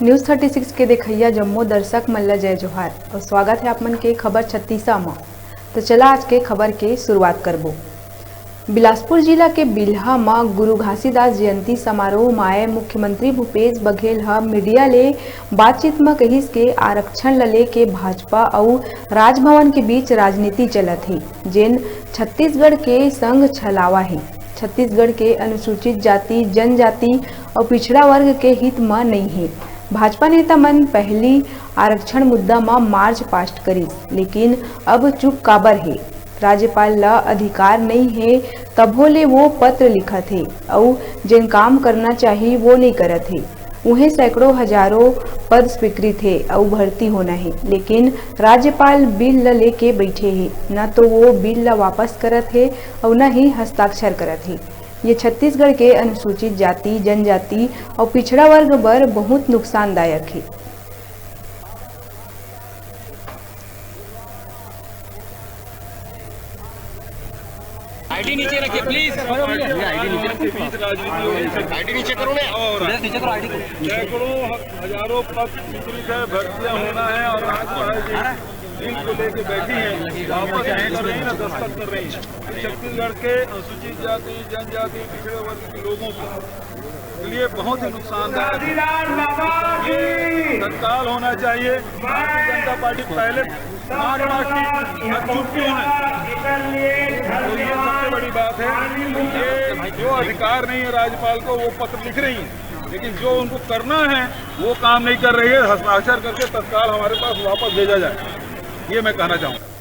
News 36 के देखैया जम्मो दर्शक मन ला जय जोहार और स्वागत है आप मन के खबर 36 में। तो चला आज के खबर के शुरुआत करबो। बिलासपुर जिला के बिल्हा में गुरु घासीदास जयंती समारोह माए मुख्यमंत्री भूपेश बघेल मीडिया ले बातचीत में कहिस के आरक्षण ले के भाजपा और राजभवन के बीच राजनीति चलत है, जेन छत्तीसगढ़ के संग छलावा है। छत्तीसगढ़ के अनुसूचित जाति, जनजाति और पिछड़ा वर्ग के हित में नहीं है। भाजपा नेता मन पहली आरक्षण मुद्दा में मार्च पास्ट करिस, लेकिन अब चुप काबर है। राज्यपाल ला अधिकार नहीं है तभो ले वो पत्र लिखत है और जिन काम करना चाहिए वो नहीं करत है। उन्हें सैकड़ों हजारों पद स्वीकृत है और भर्ती होना है, लेकिन राज्यपाल बिल ला लेके बैठे है। न तो वो बिल ला वापस करत है और न ही हस्ताक्षर करत है। ये छत्तीसगढ़ के अनुसूचित जाति, जनजाति और पिछड़ा वर्ग पर बहुत नुकसानदायक है। आईडी नीचे रखिए प्लीज। आईडी नीचे करो ना, और नीचे करो आईडी को। सैकड़ों हजारों पद स्वीकृत है, भर्तियां होना है और आज बिल को लेके बैठी है, वापस कर रही है, दस्तखत कर रही है। छत्तीसगढ़ के अनुसूचित जाति, जनजाति, पिछड़े वर्ग के लोगों के लिए बहुत ही नुकसानदायक है। तत्काल होना चाहिए। भारतीय जनता पार्टी पहले 5 मार्च की चुकी है, तो ये सबसे बड़ी बात है। ये जो अधिकार नहीं है राज्यपाल को, वो पत्र लिख रही है, लेकिन जो उनको करना है वो काम नहीं कर रही है। हस्ताक्षर करके तत्काल हमारे पास वापस भेजा जाए, ये मैं कहना चाहूँगा।